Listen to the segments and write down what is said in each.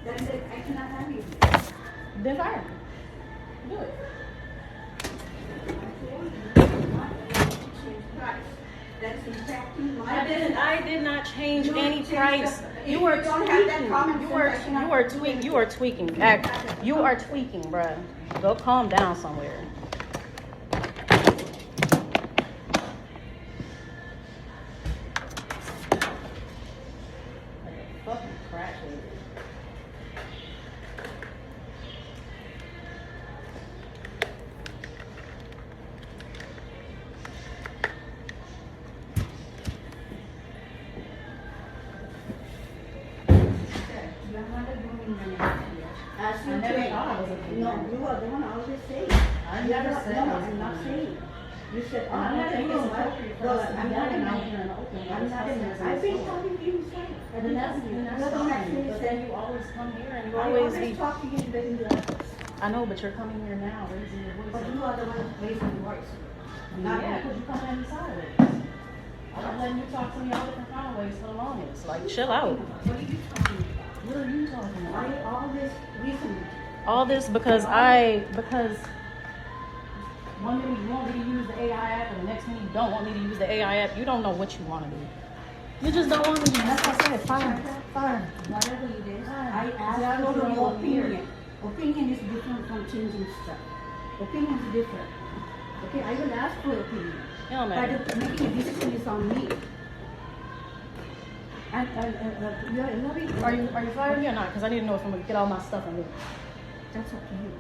Then I cannot have you. Then fire. Do it. That's impacting my I did not change any change price. the- You if were you don't have that tweaking. common You sense, were I cannot you are do tweaking. it. You are tweaking. You are tweaking, bruh. Go calm down somewhere. Like a fucking crackhead. You are not a grooming manager here. As you I never say. thought I was a grooming No, manager. you are the one always saying. I never said I No, was a I'm not grooming saying. You said, oh, I'm not taking being my- appropriate for Well, us to be I'm not yelling in out here in the open. I'm not in I've been talking to you, sir. And then that's You're the one fine. actually But said, then you always come here and you I always always be. talk to you in the office. I know, but you're coming here now, raising your voice. But you are the one raising your voice. Not because you come at me sideways. I'm letting you talk to me all different kind of ways for the longest. Like, chill out. What are you talking about? What are you talking Why about? all this reason? All this because one minute you want me to use the AI app and the next minute you don't want me to use the AI app. You don't know what you want to do. You just don't want me to. That's what I said. Fire. Whatever it is, Ah, I see, I asked don't for know your what here. opinion. Opinion is different from changing stuff. Opinion is different. Okay, I will ask for opinion. It don't matter. But making a decision is on me. And you are loving. Are you firing me or not? Because I need to know if I'm gonna get all my stuff and leave. That's up to you.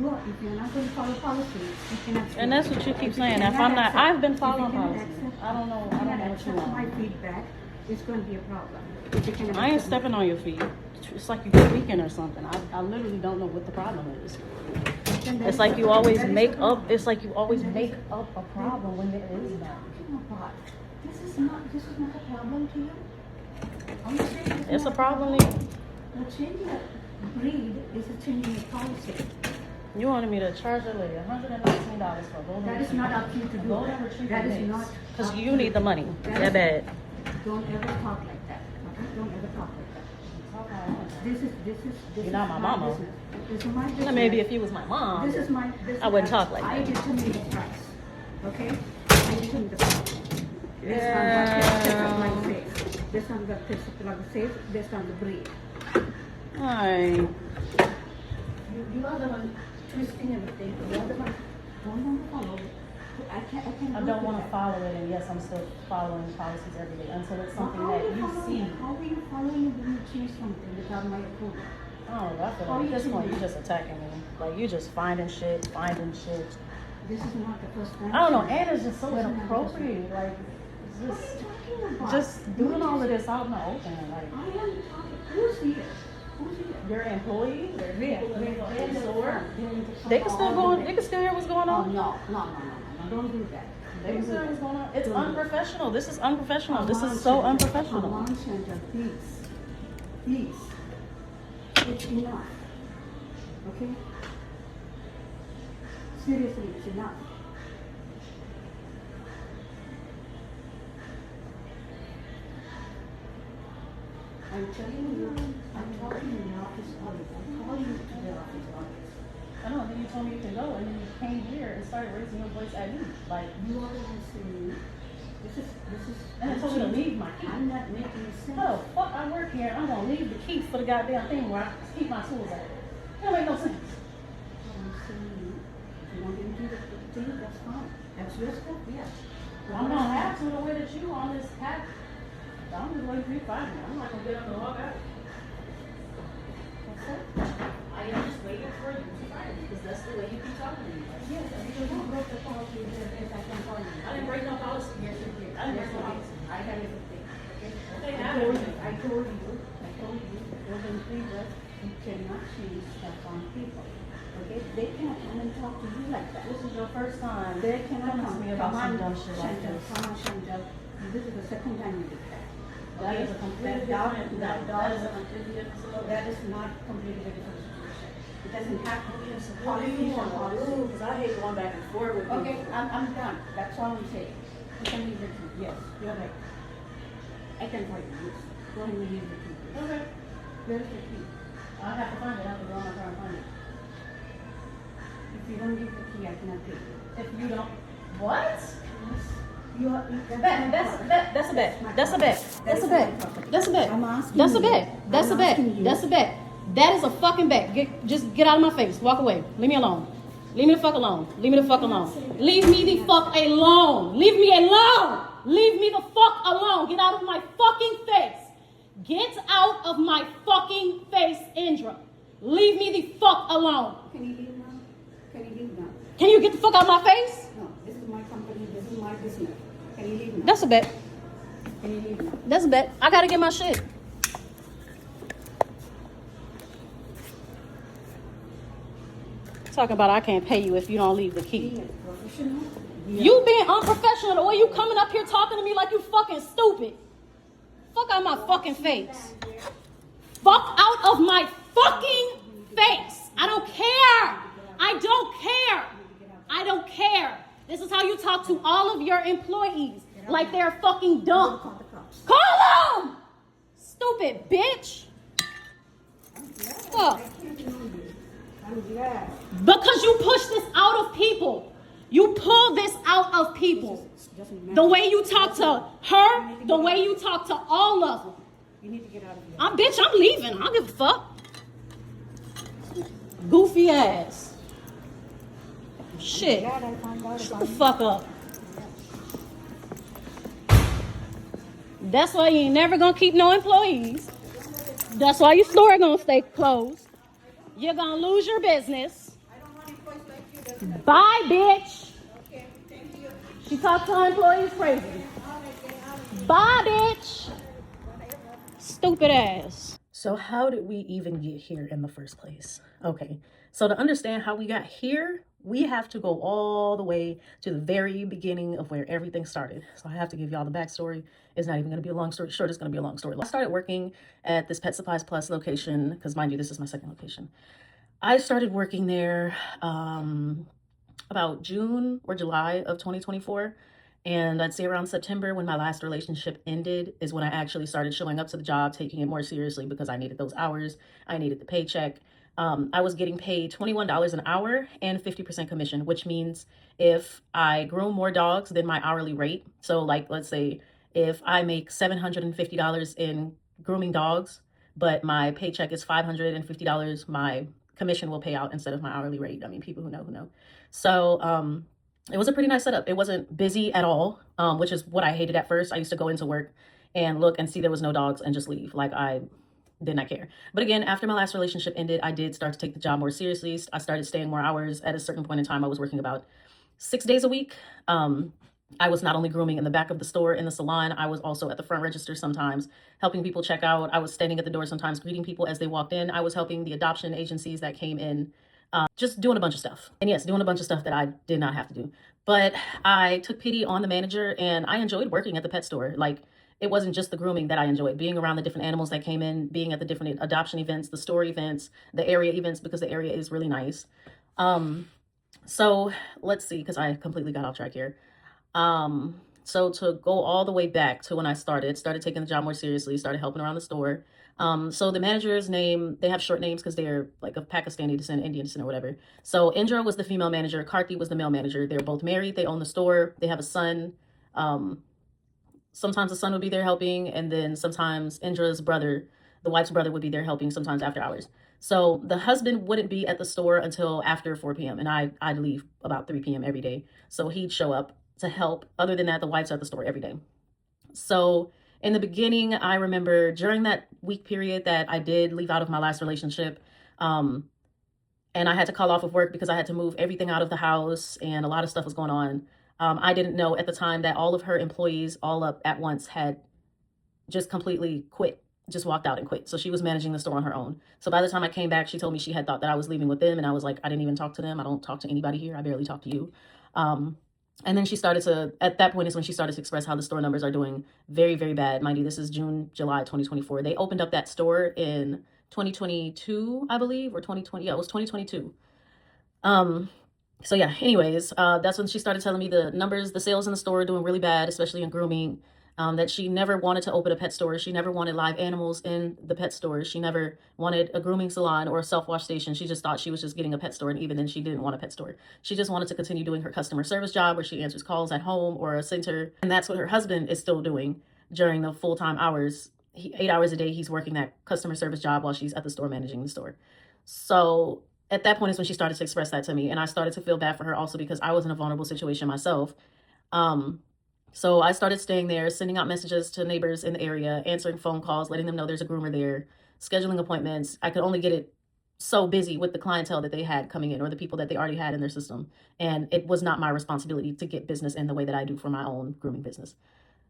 You are, if you're not going to follow policy, you cannot. And that's what you keep saying. If I'm not, I've been following policy. I don't know what you accept my want. feedback, it's going to be a problem. If you cannot I ain't accept stepping my- on your feet. It's like you're tweaking or something. I literally don't know what the problem is. Then that It's is like the- you always that is make the up. problem. It's like you always That is- make up a problem when there is none. Talking about. This is not a problem to you. I'm saying It's a not problem to you. The changing of breed is a changing of policy. You wanted me to charge a lady $119 for a golden That is not up to you to do. golden retriever That is not. because up you to need the money. That Yeah, is- bad. Don't ever talk like that. Okay? Don't ever talk like that. This is. You're not my mama. Business. This is my business. Well, maybe if you was my mom. This is my. I wouldn't talk like I that. determine the price. Okay? I determine the price. Based on what the picture line says. Based on the picture line says. Based on the breed. Alright. You are the one twisting everything. You are the one. Don't want to follow. I can't. I don't want to follow it, and yes, I'm still following policies every day until it's something How that are you see. How are you following when you change something without my approval? Oh, I feel How like you at this point doing? you just attacking me. Like you just finding shit. This is not the first time. I don't know, and it's just so This is not the first time. inappropriate. Like What are you talking about? just doing all of this out in the open. Like I am talking. Who's here? Who's here? your employees, Where? in the store, They're in the they can store still all go. the They day. can still hear what's going Oh, on. no. Don't do that. They can Don't do still hear what's that. going on. It's Don't do that. unprofessional. This is unprofessional. This Come is on, so Chandra. unprofessional. Come on, Chandra, please. Please. It's enough. Okay? Seriously, it's enough. I'm telling you, I'm talking in the office always. I'm calling you to the office always. I know. Then you told me you could go, and then you came here and started raising your voice at me. Like, You are the one saying, this is. and then told me to leave my key. I'm not making sense. How the fuck I work here? I'm gonna leave the key for the goddamn thing where I keep my tools at. That don't make no sense. I'm saying, if you want to do the thing, that's fine. That's your stuff, yes. I'm gonna have to the way that you on this path. I'm just waiting for you to find me. I'm not gonna get up and walk out. What's that? I am just waiting for you to find me because that's the way you keep talking to me. Yes, because you broke the policy, if I can call you. I didn't break no policy here. I didn't break no policy. I have everything, okay? Okay, I have told you, everything. I told you, golden retriever, you cannot change stuff on people, okay? They cannot come and talk to you like that. This is your first time. They cannot coming come to me about some dumb shit like Chantal, this. come on, Chantal. This is the second time you did that. That Okay? is a completely That dog- different. that That dog- is a completely different scenario. That is not completely different situation. It doesn't have to be a What do policy you or want to do? policy. Because I hate going back and forth with people. Okay, I'm done. That's all I'm saying. You can leave the key. Yes, you're right. I can tell you this. Go ahead and leave the key. Okay. Where's the key? I have to find it. I have to go on my car and find it. If you don't give the key, I cannot pay. If you don't, what? You are, That's a bet. That's a bet. That's a bet. That's a bet. That's a bet. I'm asking That's a you. bet. That's a I'm bet. asking you. That's a bet. That is a fucking bet. Just get out of my face. Walk away. Leave me alone. Leave me the fuck alone. Leave me the fuck alone. Leave me the fuck alone. Leave me alone. Leave me the fuck alone. Get out of my fucking face. Get out of my fucking face, Indra. Leave me the fuck alone. Can you leave now? Can you leave now? Can you get the fuck out of my face? No, this is my company. This is my business. Can you leave now? That's a bet. Can you leave now? That's a bet. I gotta get my shit. Talking about I can't pay you if you don't leave the key. Be a professional. You being unprofessional, the way you coming up here talking to me like you fucking stupid. Fuck out my fucking face. Fuck out of my fucking face. I don't care. I don't care. I don't care. This is how you talk to all of your employees. Like they're fucking dumb. Call the cops. Call them! Stupid bitch. Fuck. I'm glad. Because you push this out of people. You pull this out of people. Doesn't matter. The way you talk to her, the way you talk to all of them. You need to get out of here. I'm leaving. I don't give a fuck. Goofy ass. Shit. Glad I found out Shut about the fuck up. That's why you ain't never gonna keep no employees. That's why your store gonna stay closed. You're gonna lose your business. I don't want employees like you. That's Bye, bitch. okay. Thank you. She talked to her employees crazy. Bye, bitch. Stupid ass. So how did we even get here in the first place? Okay, so to understand how we got here, we have to go all the way to the very beginning of where everything started. So I have to give y'all the backstory. It's not even going to be a long story short. It's going to be a long story. I started working at this Pet Supplies Plus location because, mind you, this is my second location. I started working there about June or July of 2024. And I'd say around September, when my last relationship ended, is when I actually started showing up to the job, taking it more seriously because I needed those hours. I needed the paycheck. I was getting paid $21 an hour and 50% commission, which means if I groom more dogs than my hourly rate. So like, let's say if I make $750 in grooming dogs, but my paycheck is $550, my commission will pay out instead of my hourly rate. I mean, people who know, know. So, it was a pretty nice setup. It wasn't busy at all, which is what I hated at first. I used to go into work and look and see there was no dogs and just leave. Like I did not care. But again, after my last relationship ended, I did start to take the job more seriously. I started staying more hours. At a certain point in time, I was working about 6 days a week. I was not only grooming in the back of the store in the salon, I was also at the front register sometimes, helping people check out. I was standing at the door sometimes, greeting people as they walked in. I was helping the adoption agencies that came in. Just doing a bunch of stuff. And yes, doing a bunch of stuff that I did not have to do. But I took pity on the manager and I enjoyed working at the pet store. Like, it wasn't just the grooming that I enjoyed. Being around the different animals that came in, being at the different adoption events, the store events, the area events, because the area is really nice. So let's see, because I completely got off track here. So to go all the way back to when I started taking the job more seriously, started helping around the store. So the manager's name, they have short names because they're like of Pakistani descent, Indian descent or whatever. So Indra was the female manager. Karthi was the male manager. They're both married. They own the store. They have a son. Sometimes the son would be there helping. And then sometimes Indra's brother, the wife's brother, would be there helping sometimes after hours. So the husband wouldn't be at the store until after 4 p.m. And I'd leave about 3 p.m. every day. So he'd show up to help. Other than that, the wife's at the store every day. So in the beginning, I remember during that week period that I did leave out of my last relationship, and I had to call off of work because I had to move everything out of the house and a lot of stuff was going on. I didn't know at the time that all of her employees all up at once had just completely quit, just walked out and quit. So she was managing the store on her own. So by the time I came back, she told me she had thought that I was leaving with them. And I was like, I didn't even talk to them. I don't talk to anybody here. I barely talk to you. And then she started to, at that point is when she started to express how the store numbers are doing very, very bad. Mind you, this is June, July 2024. They opened up that store in 2022, I believe, or 2020. Yeah, it was 2022. So yeah, anyways, that's when she started telling me the numbers, the sales in the store are doing really bad, especially in grooming. that she never wanted to open a pet store. She never wanted live animals in the pet store. She never wanted a grooming salon or a self-wash station. She just thought she was just getting a pet store. And even then she didn't want a pet store. She just wanted to continue doing her customer service job where she answers calls at home or a center. And that's what her husband is still doing during the full-time hours. 8 hours a day, he's working that customer service job while she's at the store managing the store. So at that point is when she started to express that to me. And I started to feel bad for her also because I was in a vulnerable situation myself. So I started staying there, sending out messages to neighbors in the area, answering phone calls, letting them know there's a groomer there, scheduling appointments. I could only get it so busy with the clientele that they had coming in or the people that they already had in their system. And it was not my responsibility to get business in the way that I do for my own grooming business.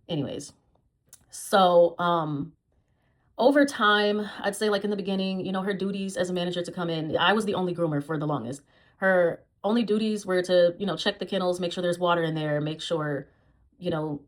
Anyways, so over time, I'd say like in the beginning, you know, her duties as a manager to come in, I was the only groomer for the longest. Her only duties were to, you know, check the kennels, make sure there's water in there, make sure, you know,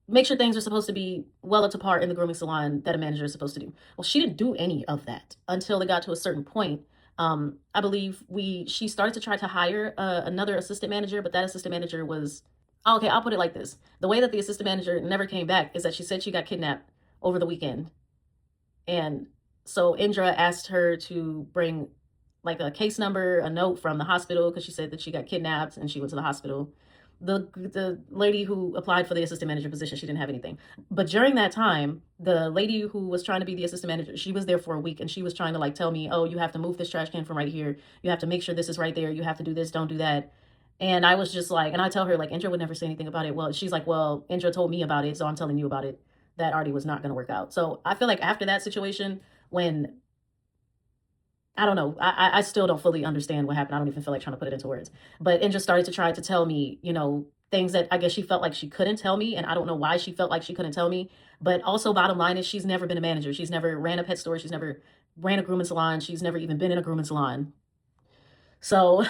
make sure things are supposed to be well up to par in the grooming salon that a manager is supposed to do. Well, she didn't do any of that until it got to a certain point. I believe she started to try to hire another assistant manager, but that assistant manager was, okay, I'll put it like this. The way that the assistant manager never came back is that she said she got kidnapped over the weekend. And so Indra asked her to bring like a case number, a note from the hospital, because she said that she got kidnapped and she went to the hospital. The lady who applied for the assistant manager position, she didn't have anything. But during that time, the lady who was trying to be the assistant manager, she was there for a week and she was trying to like tell me, oh, you have to move this trash can from right here. You have to make sure this is right there. You have to do this, don't do that. And I was just like, and I tell her like, Indra would never say anything about it. Well, she's like, well, Indra told me about it, so I'm telling you about it. That already was not going to work out. So I feel like after that situation, when I don't know, I still don't fully understand what happened. I don't even feel like trying to put it into words. But Indra started to try to tell me, you know, things that I guess she felt like she couldn't tell me. And I don't know why she felt like she couldn't tell me. But also bottom line is she's never been a manager. She's never ran a pet store. She's never ran a grooming salon. She's never even been in a grooming salon. So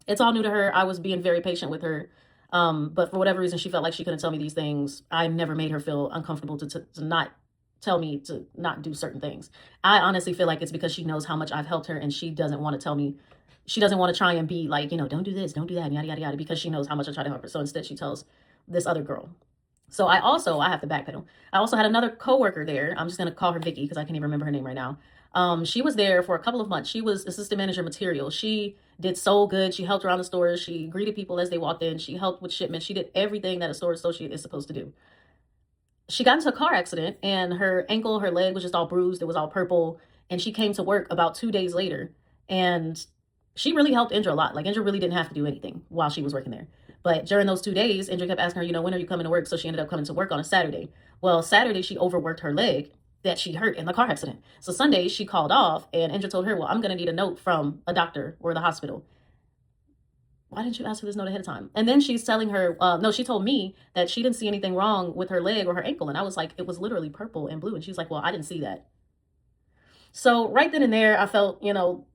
it's all new to her. I was being very patient with her. But for whatever reason, she felt like she couldn't tell me these things. I never made her feel uncomfortable to not tell me to not do certain things. I honestly feel like it's because she knows how much I've helped her and she doesn't want to tell me. She doesn't want to try and be like, you know, don't do this, don't do that, and yada, yada, yada, because she knows how much I try to help her. So instead she tells this other girl. So I have to backpedal. I also had another coworker there. I'm just going to call her Vicky because I can't even remember her name right now. She was there for a couple of months. She was assistant manager material. She did so good. She helped around the stores. She greeted people as they walked in. She helped with shipments. She did everything that a store associate is supposed to do. She got into a car accident and her ankle, her leg was just all bruised. It was all purple. And she came to work about 2 days later. And she really helped Indra a lot. Like Indra really didn't have to do anything while she was working there. But during those 2 days, Indra kept asking her, you know, when are you coming to work? So she ended up coming to work on a Saturday. Well, Saturday, she overworked her leg that she hurt in the car accident. So Sunday, she called off and Indra told her, well, I'm going to need a note from a doctor or the hospital. Why didn't you ask for this note ahead of time? And then she's telling her, no, she told me that she didn't see anything wrong with her leg or her ankle. And I was like, it was literally purple and blue. And she's like, well, I didn't see that. So right then and there, I felt, you know,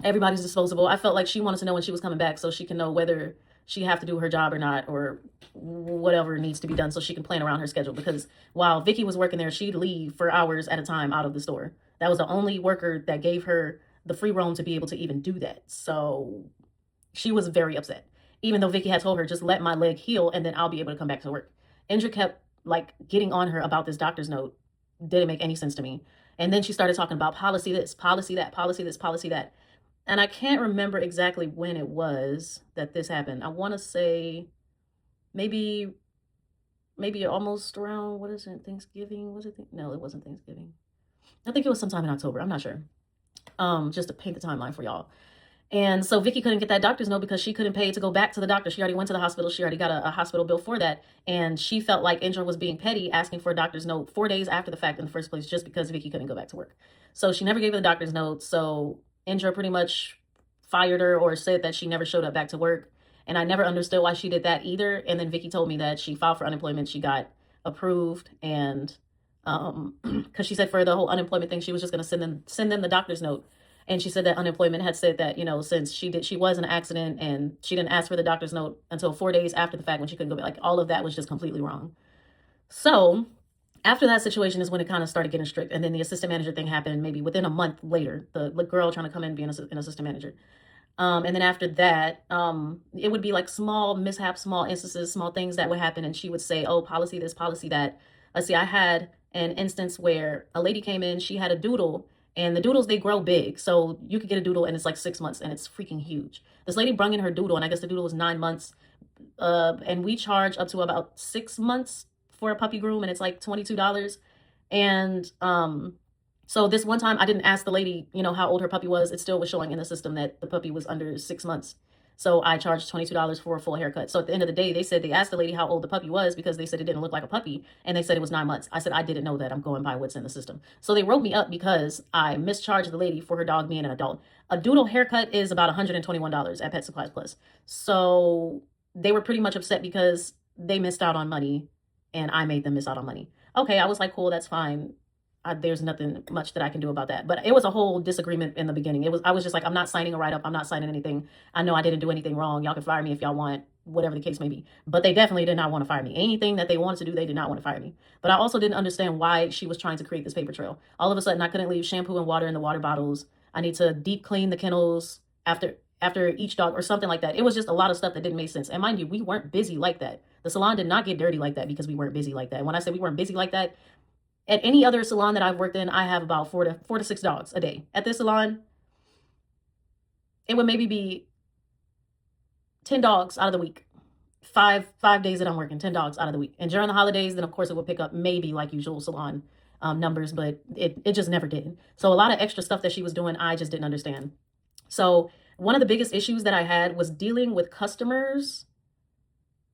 everybody's disposable. I felt like she wanted to know when she was coming back so she can know whether she have to do her job or not, or whatever needs to be done so she can plan around her schedule. Because while Vicky was working there, she'd leave for hours at a time out of the store. That was the only worker that gave her the free roam to be able to even do that. So she was very upset, even though Vicky had told her, just let my leg heal and then I'll be able to come back to work. Indra kept like getting on her about this doctor's note. Didn't make any sense to me. And then she started talking about policy this, policy that, policy this, policy that. And I can't remember exactly when it was that this happened. I want to say maybe almost around, what is it, Thanksgiving? Was it? No, it wasn't Thanksgiving. I think it was sometime in October. I'm not sure. Just to paint the timeline for y'all. And so Vicky couldn't get that doctor's note because she couldn't pay to go back to the doctor. She already went to the hospital. She already got a hospital bill for that. And she felt like Indra was being petty, asking for a doctor's note 4 days after the fact in the first place, just because Vicky couldn't go back to work. So she never gave her the doctor's note. So Indra pretty much fired her or said that she never showed up back to work. And I never understood why she did that either. And then Vicky told me that she filed for unemployment. She got approved. And because she said for the whole unemployment thing, she was just going to send them the doctor's note. And she said that unemployment had said that, you know, since she was in an accident and she didn't ask for the doctor's note until 4 days after the fact when she couldn't go back, like all of that was just completely wrong. So after that situation is when it kind of started getting strict. And then the assistant manager thing happened maybe within a month later, the girl trying to come in being an assistant manager. And then after that, it would be like small mishaps, small instances, small things that would happen. And she would say, oh, policy this, policy that. Let's see, I had an instance where a lady came in, she had a doodle, and the doodles, they grow big. So you could get a doodle and it's like 6 months and it's freaking huge. This lady brung in her doodle, and I guess the doodle was 9 months. And we charge up to about 6 months for a puppy groom, and it's like $22. And so this one time I didn't ask the lady, you know, how old her puppy was. It still was showing in the system that the puppy was under 6 months. So I charged $22 for a full haircut. So at the end of the day, they said they asked the lady how old the puppy was because they said it didn't look like a puppy. And they said it was 9 months. I said, I didn't know that. I'm going by what's in the system. So they wrote me up because I mischarged the lady for her dog being an adult. A doodle haircut is about $121 at Pet Supplies Plus. So they were pretty much upset because they missed out on money and I made them miss out on money. Okay, I was like, cool, that's fine. There's nothing much that I can do about that. But it was a whole disagreement in the beginning. I was just like, I'm not signing a write-up. I'm not signing anything. I know I didn't do anything wrong. Y'all can fire me if y'all want, whatever the case may be. But they definitely did not want to fire me. Anything that they wanted to do, they did not want to fire me. But I also didn't understand why she was trying to create this paper trail. All of a sudden, I couldn't leave shampoo and water in the water bottles. I need to deep clean the kennels after each dog or something like that. It was just a lot of stuff that didn't make sense. And mind you, we weren't busy like that. The salon did not get dirty like that because we weren't busy like that. And when I say we weren't busy like that, at any other salon that I've worked in, I have about four to six dogs a day. At this salon, it would maybe be 10 dogs out of the week. Five days that I'm working, 10 dogs out of the week. And during the holidays, then of course it would pick up maybe like usual salon numbers, but it just never did. So a lot of extra stuff that she was doing, I just didn't understand. So one of the biggest issues that I had was dealing with customers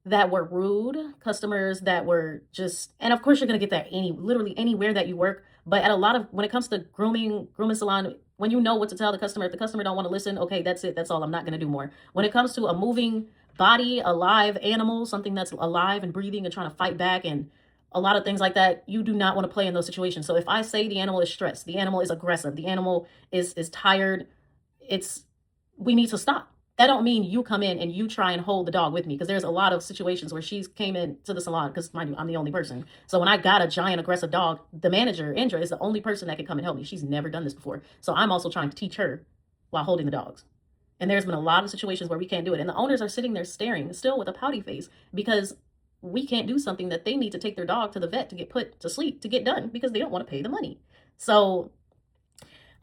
that were rude, customers that were just, and of course you're going to get that literally anywhere that you work. But at a lot of, when it comes to grooming salon, when you know what to tell the customer, if the customer don't want to listen, okay, that's it. That's all. I'm not going to do more. When it comes to a moving body, a live animal, something that's alive and breathing and trying to fight back and a lot of things like that, you do not want to play in those situations. So if I say the animal is stressed, the animal is aggressive, the animal is tired, we need to stop. That don't mean you come in and you try and hold the dog with me, because there's a lot of situations where she's came in to the salon, because mind you, I'm the only person. So when I got a giant aggressive dog, the manager, Indra, is the only person that can come and help me. She's never done this before. So I'm also trying to teach her while holding the dogs. And there's been a lot of situations where we can't do it. And the owners are sitting there staring still with a pouty face because we can't do something that they need to take their dog to the vet to get put to sleep to get done because they don't want to pay the money. So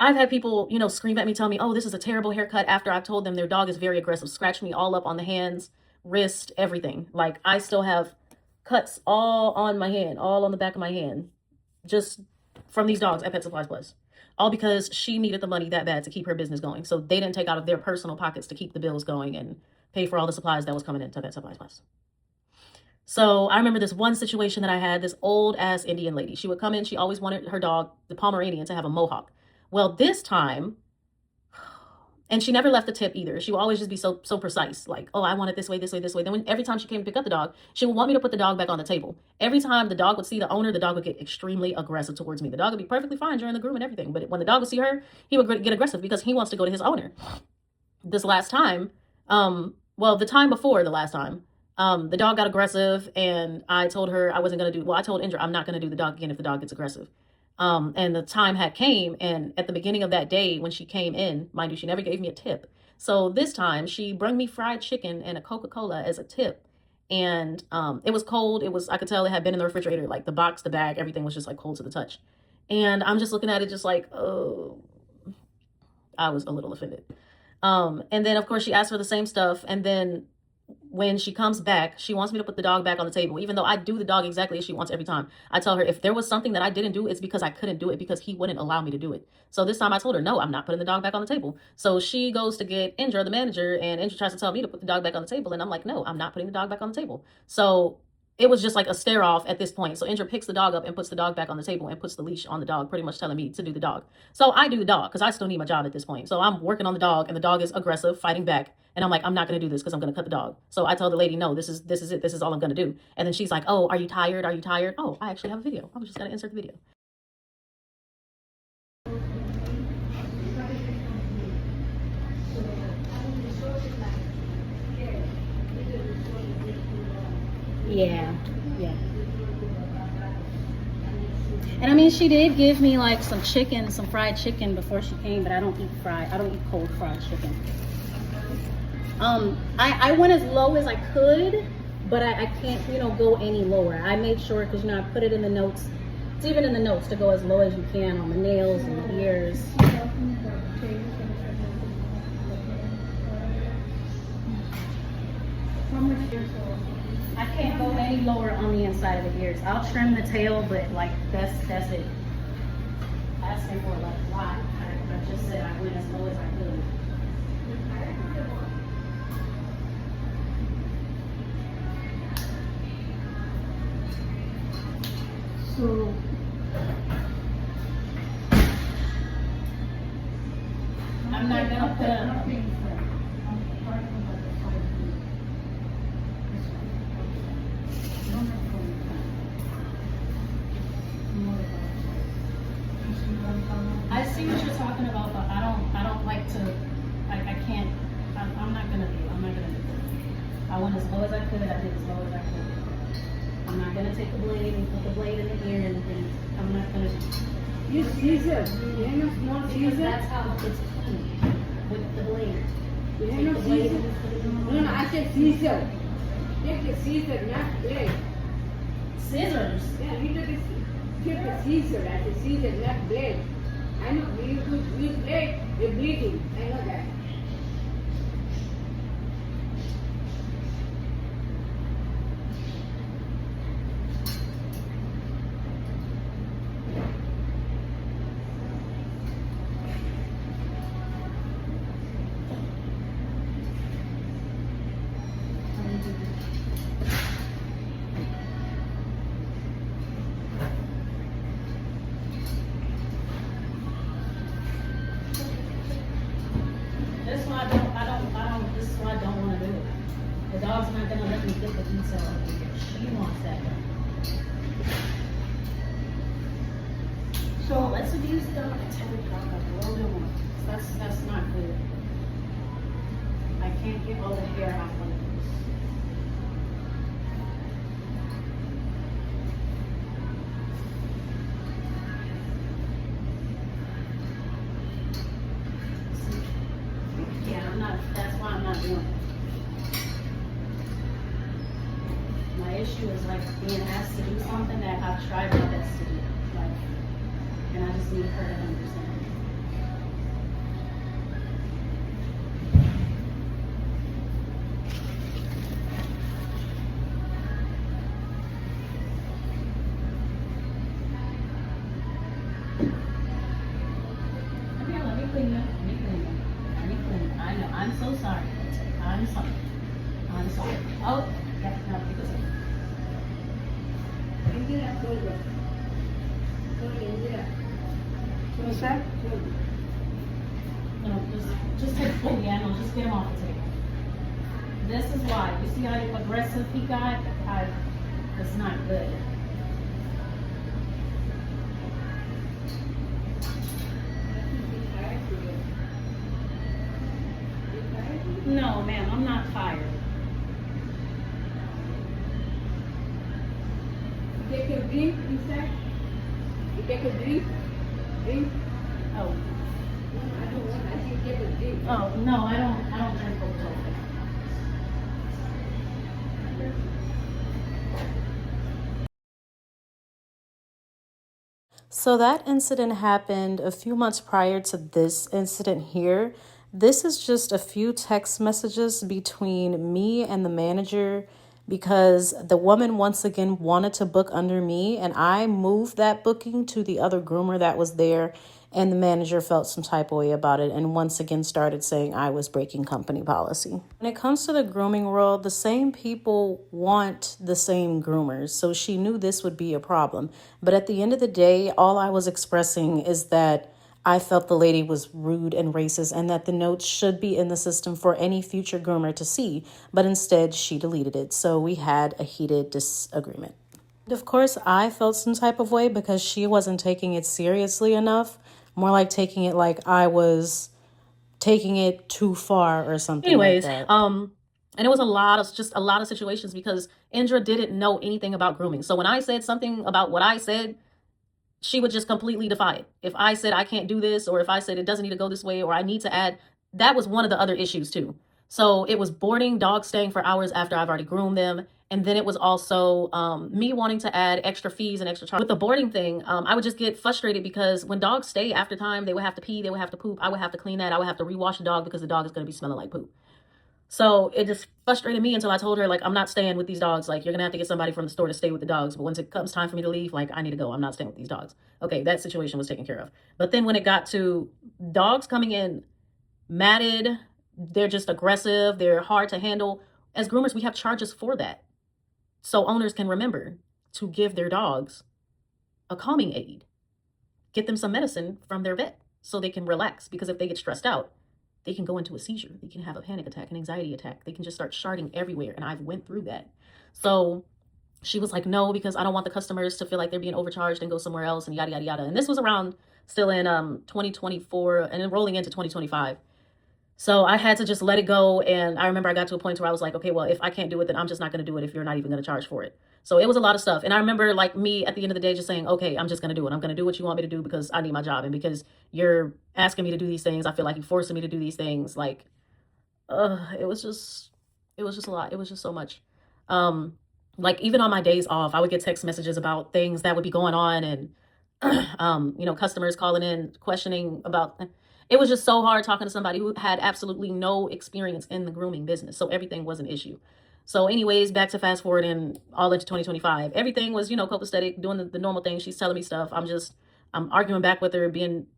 I've had people, you know, scream at me, tell me, oh, this is a terrible haircut after I've told them their dog is very aggressive, scratch me all up on the hands, wrist, everything. Like I still have cuts all on my hand, all on the back of my hand, just from these dogs at Pet Supplies Plus. All because she needed the money that bad to keep her business going. So they didn't take out of their personal pockets to keep the bills going and pay for all the supplies that was coming into Pet Supplies Plus. So I remember this one situation that I had, this old ass Indian lady. She would come in, she always wanted her dog, the Pomeranian, to have a mohawk. Well, this time, and she never left a tip either. She would always just be so precise. Like, oh, I want it this way, this way, this way. Then every time she came to pick up the dog, she would want me to put the dog back on the table. Every time the dog would see the owner, the dog would get extremely aggressive towards me. The dog would be perfectly fine during the groom and everything. But when the dog would see her, he would get aggressive because he wants to go to his owner. This last time, the time before the last time, the dog got aggressive and I told her I wasn't going to do, I told Indra I'm not going to do the dog again if the dog gets aggressive. And the time had came, and at the beginning of that day when she came in, mind you, she never gave me a tip. So this time she brought me fried chicken and a Coca-Cola as a tip. And it was cold. I could tell it had been in the refrigerator, like the box, the bag, everything was just like cold to the touch. And I'm just looking at it just like, oh, I was a little offended. And then of course she asked for the same stuff. And then when she comes back, she wants me to put the dog back on the table, even though I do the dog exactly as she wants every time. I tell her if there was something that I didn't do, it's because I couldn't do it because he wouldn't allow me to do it. So this time I told her, no, I'm not putting the dog back on the table. So she goes to get Indra, the manager, and Indra tries to tell me to put the dog back on the table. And I'm like, no, I'm not putting the dog back on the table. So it was just like a stare off at this point. So Indra picks the dog up and puts the dog back on the table and puts the leash on the dog, pretty much telling me to do the dog. So I do the dog because I still need my job at this point. So I'm working on the dog and the dog is aggressive, fighting back. And I'm like, I'm not going to do this because I'm going to cut the dog. So I tell the lady, no, this is it. This is all I'm going to do. And then she's like, oh, are you tired? Are you tired? Oh, I actually have a video. I was just going to insert the video. Yeah. And I mean, she did give me like some fried chicken before she came, but I don't eat cold fried chicken. I went as low as I could, but I can't, you know, go any lower. I made sure, because, you know, I put it in the notes. It's even in the notes to go as low as you can on the nails and the ears. I can't go any lower on the inside of the ears. I'll trim the tail, but like that's it. Asking for like a lot. I just said I went as low as I could. So I'm not gonna put a I see what you're talking about, but I don't like to, like, I can't, I'm not gonna do it. I went as low as I could, I did as low as I could. I'm not gonna take a blade and put the blade in the ear and I'm not gonna. you scissor, you have no small Because scissor. that's how it's clean, with the blade. You have Take no the blade scissor. and put it in the No, I said scissor. Take the scissor, not blade. Scissors. Yeah, you take the scissor. I said scissor, not blade. I know when you use blade, you're bleeding. I know that. This is why this is why I don't want to do it. The dog's not gonna let me get the detail of the ear. She wants that. So let's abuse the dog and tell the dog a little bit more. That's not good. I can't get all the hair off of this. Yeah, that's why I'm not doing it. My issue is like being asked to do something that I've tried my best to do. Like, and I just need her to understand. Okay, let me clean it. I know. I'm so sorry. I'm sorry. I'm sorry. Oh, yeah, no, because Indira, shoulder. Shoulder, Indira. what's that? Shoulder. No, just take the yeah, no, just get him off the table. This is why. You see how aggressive he got? It's not good. No, ma'am, I'm not tired. You take a drink inside. You take a drink. Drink. Oh, No, I don't want. I think take a drink. oh no, I don't drink Coca-Cola. So that incident happened a few months prior to this incident here. This is just a few text messages between me and the manager because the woman once again wanted to book under me and I moved that booking to the other groomer that was there, and the manager felt some type of way about it and once again started saying I was breaking company policy. When it comes to the grooming world, the same people want the same groomers, so she knew this would be a problem. But at the end of the day, all I was expressing is that I felt the lady was rude and racist and that the notes should be in the system for any future groomer to see, but instead she deleted it. So we had a heated disagreement. Of course, I felt some type of way because she wasn't taking it seriously enough, more like taking it like I was taking it too far or something. Anyways, like that. And it was a lot of situations because Indra didn't know anything about grooming. So when I said something about what I said, she would just completely defy it. If I said I can't do this, or if I said it doesn't need to go this way, or I need to add, that was one of the other issues too. So it was boarding, dogs staying for hours after I've already groomed them. And then it was also me wanting to add extra fees and extra charges. With the boarding thing, I would just get frustrated because when dogs stay after time, they would have to pee, they would have to poop. I would have to clean that. I would have to rewash the dog because the dog is going to be smelling like poop. So it just frustrated me until I told her, like, I'm not staying with these dogs. Like, you're going to have to get somebody from the store to stay with the dogs. But once it comes time for me to leave, like, I need to go. I'm not staying with these dogs. Okay, that situation was taken care of. But then when it got to dogs coming in matted, they're just aggressive, they're hard to handle. As groomers, we have charges for that. So owners can remember to give their dogs a calming aid. Get them some medicine from their vet so they can relax. Because if they get stressed out, they can go into a seizure. They can have a panic attack, an anxiety attack. They can just start sharding everywhere. And I've went through that. So she was like, no, because I don't want the customers to feel like they're being overcharged and go somewhere else and yada, yada, yada. And this was around still in 2024 and then rolling into 2025. So I had to just let it go. And I remember I got to a point where I was like, okay, well, if I can't do it, then I'm just not going to do it if you're not even going to charge for it. So it was a lot of stuff. And I remember like me at the end of the day just saying, okay, I'm just going to do it. I'm going to do what you want me to do because I need my job. And because you're asking me to do these things, I feel like you're forcing me to do these things. Like, it was just a lot. It was just so much. Like even on my days off, I would get text messages about things that would be going on and, customers calling in, questioning about, it was just so hard talking to somebody who had absolutely no experience in the grooming business. So everything was an issue. So anyways, back to fast forward and all into 2025, everything was, copacetic, doing the normal thing. She's telling me stuff. I'm arguing back with her, being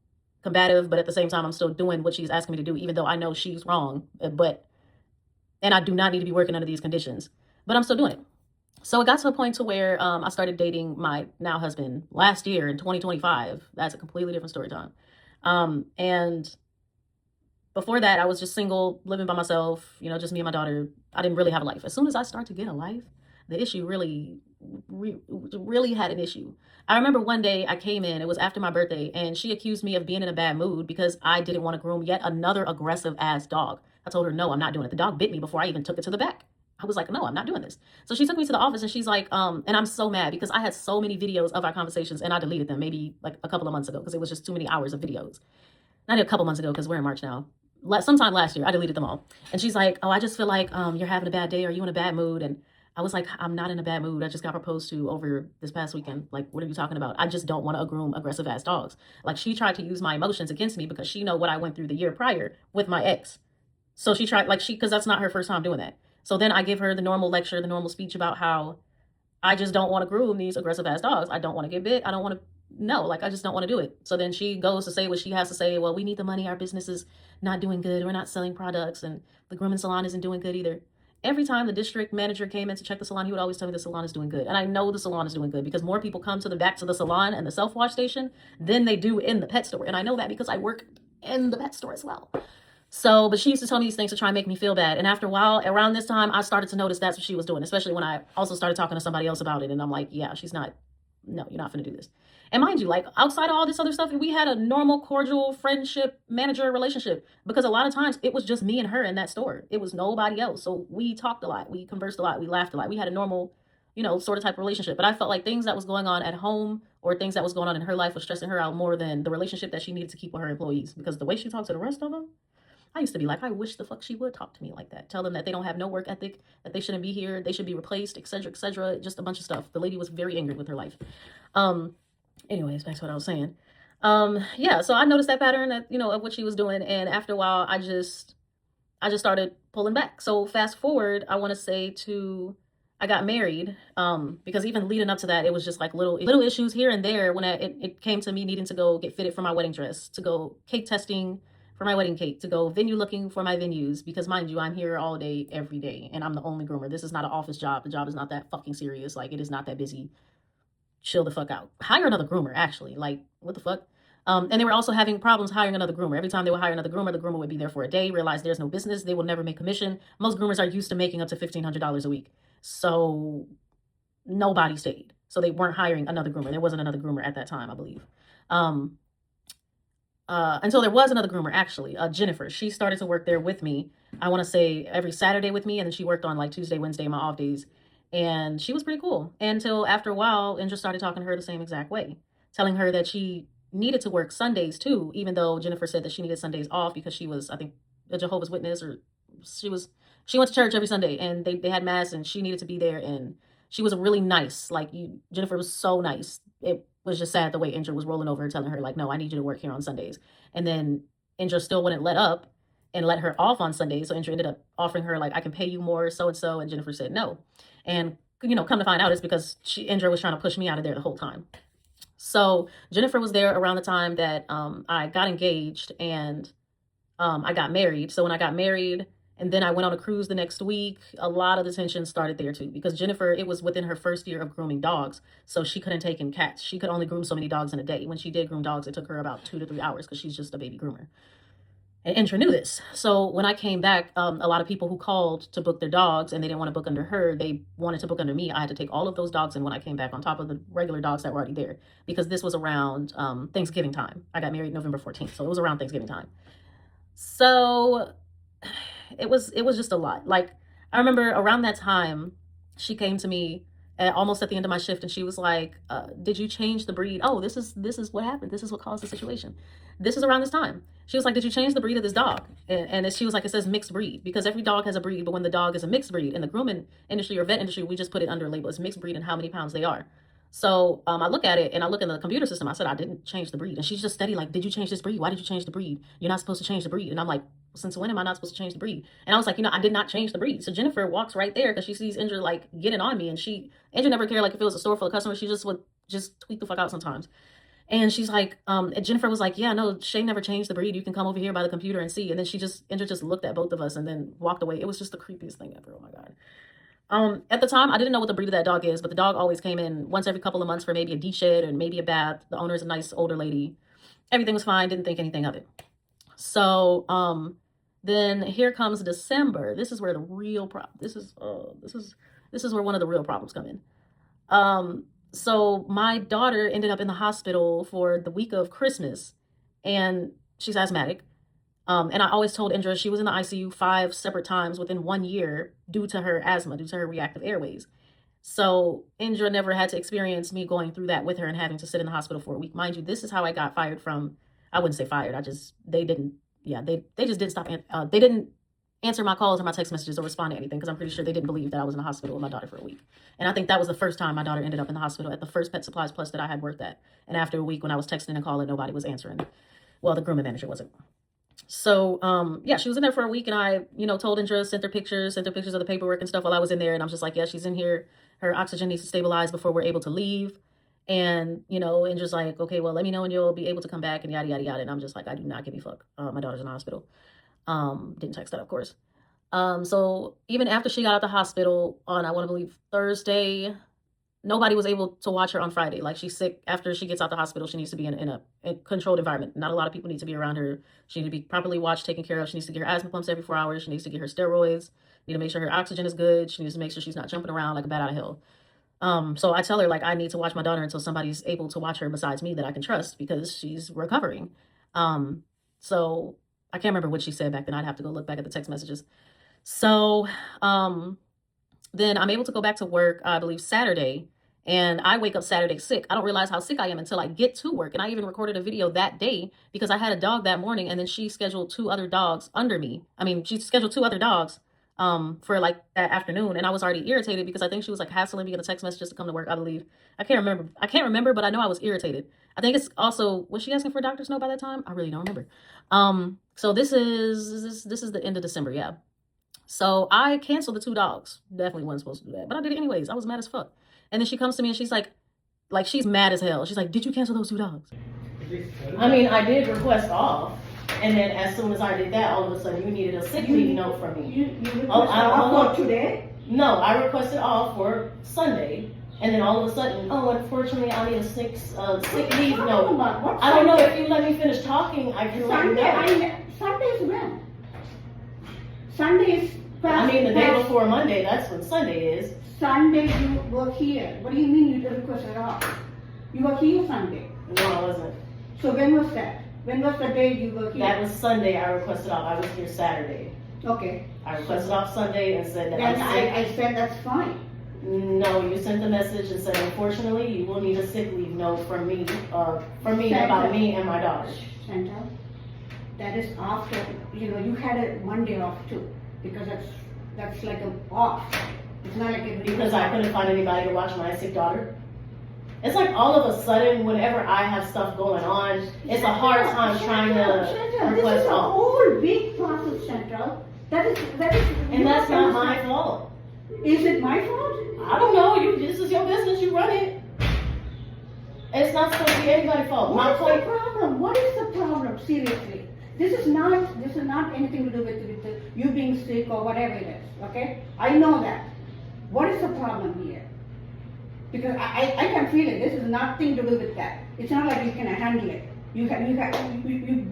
combative, but at the same time, I'm still doing what she's asking me to do, even though I know she's wrong, and I do not need to be working under these conditions, but I'm still doing it. So it got to a point to where I started dating my now husband last year in 2025. That's a completely different story time. And before that, I was just single, living by myself, just me and my daughter. I didn't really have a life. As soon as I started to get a life, the issue really had an issue. I remember one day I came in, it was after my birthday, and she accused me of being in a bad mood because I didn't want to groom yet another aggressive ass dog. I told her, no, I'm not doing it. The dog bit me before I even took it to the vet. I was like, no, I'm not doing this. So she took me to the office and she's like, and I'm so mad because I had so many videos of our conversations and I deleted them maybe like a couple of months ago because it was just too many hours of videos. Not a couple months ago because we're in March now. Sometime last year, I deleted them all. And she's like, oh, I just feel like you're having a bad day. Are you in a bad mood? And I was like, I'm not in a bad mood. I just got proposed to over this past weekend. Like, what are you talking about? I just don't want to groom aggressive ass dogs. Like, she tried to use my emotions against me because she know what I went through the year prior with my ex. So she tried, because that's not her first time doing that. So then I give her the normal lecture, the normal speech about how I just don't want to groom these aggressive ass dogs. I don't want to get bit. I don't want to, no, I just don't want to do it. So then she goes to say what she has to say. Well, we need the money. Our business is not doing good. We're not selling products and the grooming salon isn't doing good either. Every time the district manager came in to check the salon, he would always tell me the salon is doing good. And I know the salon is doing good because more people come back to the salon and the self-wash station than they do in the pet store. And I know that because I work in the pet store as well. So, but she used to tell me these things to try and make me feel bad. And after a while, around this time, I started to notice that's what she was doing, especially when I also started talking to somebody else about it. And I'm like, yeah, no, you're not going to do this. And mind you, outside of all this other stuff, we had a normal, cordial friendship, manager relationship, because a lot of times it was just me and her in that store. It was nobody else. So we talked a lot. We conversed a lot. We laughed a lot. We had a normal, sort of type of relationship. But I felt like things that was going on at home or things that was going on in her life was stressing her out more than the relationship that she needed to keep with her employees. Because the way she talked to the rest of them, I used to be like, I wish the fuck she would talk to me like that. Tell them that they don't have no work ethic, that they shouldn't be here, they should be replaced, etc., just a bunch of stuff. The lady was very angry with her life. Anyways, back to what I was saying. Yeah, so I noticed that pattern that, of what she was doing. And after a while, I just started pulling back. So fast forward, I want to say I got married, because even leading up to that, it was just like little issues here and there when it came to me needing to go get fitted for my wedding dress, to go cake testing for my wedding cake, to go venue looking for my venues, because mind you, I'm here all day, every day, and I'm the only groomer. This is not an office job. The job is not that fucking serious. It is not that busy. Chill the fuck out. Hire another groomer, actually. What the fuck? And they were also having problems hiring another groomer. Every time they would hire another groomer, the groomer would be there for a day, realize there's no business, they will never make commission. Most groomers are used to making up to $1,500 a week. So nobody stayed. So they weren't hiring another groomer. There wasn't another groomer at that time, I believe. Until there was another groomer, actually, Jennifer. She started to work there with me, I want to say every Saturday with me, and then she worked on Tuesday, Wednesday, my off days. And she was pretty cool until after a while, and just started talking to her the same exact way, telling her that she needed to work Sundays too, even though Jennifer said that she needed Sundays off because she was, I think, a Jehovah's Witness or she went to church every Sunday, and they had mass, and she needed to be there, and she was really nice. Like, Jennifer was so nice. It was just sad the way Indra was rolling over, telling her like, no, I need you to work here on Sundays. And then Indra still wouldn't let up and let her off on Sundays. So Indra ended up offering her like, I can pay you more, so and so, and Jennifer said no. And come to find out, it's because Indra was trying to push me out of there the whole time. So Jennifer was there around the time that I got engaged and I got married. So when I got married and then I went on a cruise the next week, a lot of the tension started there too, because Jennifer, it was within her first year of grooming dogs. So she couldn't take in cats. She could only groom so many dogs in a day. When she did groom dogs, it took her about 2 to 3 hours because she's just a baby groomer. And Indra knew this. So when I came back, a lot of people who called to book their dogs and they didn't want to book under her, they wanted to book under me. I had to take all of those dogs in when I came back on top of the regular dogs that were already there, because this was around Thanksgiving time. I got married November 14th. So it was around Thanksgiving time. So it was just a lot. Like, I remember around that time, she came to me almost at the end of my shift, and she was like, did you change the breed? Oh, this is what happened. This is what caused the situation. This is around this time. She was like, did you change the breed of this dog? And she was like, it says mixed breed, because every dog has a breed, but when the dog is a mixed breed, in the grooming industry or vet industry, we just put it under a label. It's mixed breed and how many pounds they are. So I look at it and I look in the computer system. I said, I didn't change the breed. And she's just steady like, did you change this breed? Why did you change the breed? You're not supposed to change the breed. And I'm like, since when am I not supposed to change the breed? And I was like, I did not change the breed. So Jennifer walks right there because she sees Indra like getting on me, and Indra never cared like if it was a store full of customers. She just would just tweak the fuck out sometimes. And she's like, and Jennifer was like, yeah, no, Shay never changed the breed. You can come over here by the computer and see. And then Indra just looked at both of us and then walked away. It was just the creepiest thing ever. Oh my God. At the time, I didn't know what the breed of that dog is, but the dog always came in once every couple of months for maybe a de-shed or maybe a bath. The owner is a nice older lady. Everything was fine. Didn't think anything of it. So, then here comes December. This is where the real problem, this is where one of the real problems come in. So my daughter ended up in the hospital for the week of Christmas, and she's asthmatic. And I always told Indra she was in the ICU 5 separate times within 1 year due to her asthma, due to her reactive airways. So Indra never had to experience me going through that with her and having to sit in the hospital for a week. Mind you, this is how I got fired from, I wouldn't say fired. They just didn't stop. They didn't answer my calls or my text messages or respond to anything, because I'm pretty sure they didn't believe that I was in the hospital with my daughter for a week. And I think that was the first time my daughter ended up in the hospital, at the first Pet Supplies Plus that I had worked at. And after a week, when I was texting and calling, nobody was answering. Well, the grooming manager wasn't. So, yeah, she was in there for a week, and I, told Indra, sent her pictures of the paperwork and stuff while I was in there. And I'm just like, yeah, she's in here. Her oxygen needs to stabilize before we're able to leave. And, Indra's like, okay, well, let me know when you'll be able to come back, and yada, yada, yada. And I'm just like, I do not give a fuck. My daughter's in the hospital. Didn't text that, of course. So even after she got out the hospital on, I want to believe Thursday, nobody was able to watch her on Friday. Like, she's sick. After she gets out the hospital, she needs to be in a controlled environment. Not a lot of people need to be around her. She needs to be properly watched, taken care of. She needs to get her asthma pumps every 4 hours. She needs to get her steroids. Need to make sure her oxygen is good. She needs to make sure she's not jumping around like a bat out of hell. So I tell her, like, I need to watch my daughter until somebody's able to watch her besides me that I can trust, because she's recovering. So I can't remember what she said back then. I'd have to go look back at the text messages. So, then I'm able to go back to work, I believe Saturday, and I wake up Saturday sick. I don't realize how sick I am until I get to work. And I even recorded a video that day because I had a dog that morning, and then she scheduled 2 other dogs under me. I mean, she scheduled 2 other dogs, for like that afternoon. And I was already irritated because I think she was like hassling me in a text message just to come to work, I believe. I can't remember, but I know I was irritated. I think it's also, was she asking for a doctor's note by that time? I really don't remember. So this is the end of December. Yeah. So I canceled the 2 dogs. Definitely wasn't supposed to do that, but I did it anyways. I was mad as fuck. And then she comes to me and she's like she's mad as hell. She's like, did you cancel those 2 dogs? I mean, I did request off. And then as soon as I did that, all of a sudden you needed a sick leave note from me. You requested off for today? No, I requested off for Sunday. And then all of a sudden, unfortunately, I need a sick leave note. I don't know if you let me finish talking. I can let you know. Sunday is when? Sunday is I mean, the day before Monday, that's when Sunday is. Sunday you were here. What do you mean you didn't request it off? You were here Sunday. No, I wasn't. So when was that? When was the day you were here? That was Sunday I requested off. I was here Saturday. Okay. I requested off Sunday and said that then I'm sick. I said that's fine. No, you sent the message and said, unfortunately, you will need a sick leave note from me Santa. About me and my daughter. Santa, that is after, you had a Monday off too. because that's like a off. It's not like a Because I couldn't find anybody to watch my sick daughter. It's like all of a sudden, whenever I have stuff going on, it's a hard time trying to This request is a off. whole big process, Chantal. That is. And that's not my fault. Is it my fault? I don't know. This is your business. You run it. It's not supposed to be anybody's fault. What is the problem? What is the problem? Seriously, this is not anything to do with you being sick or whatever it is. Okay, I know that. What is the problem here? Because I can feel it. This is nothing to do with that. It's not like you can handle it. You've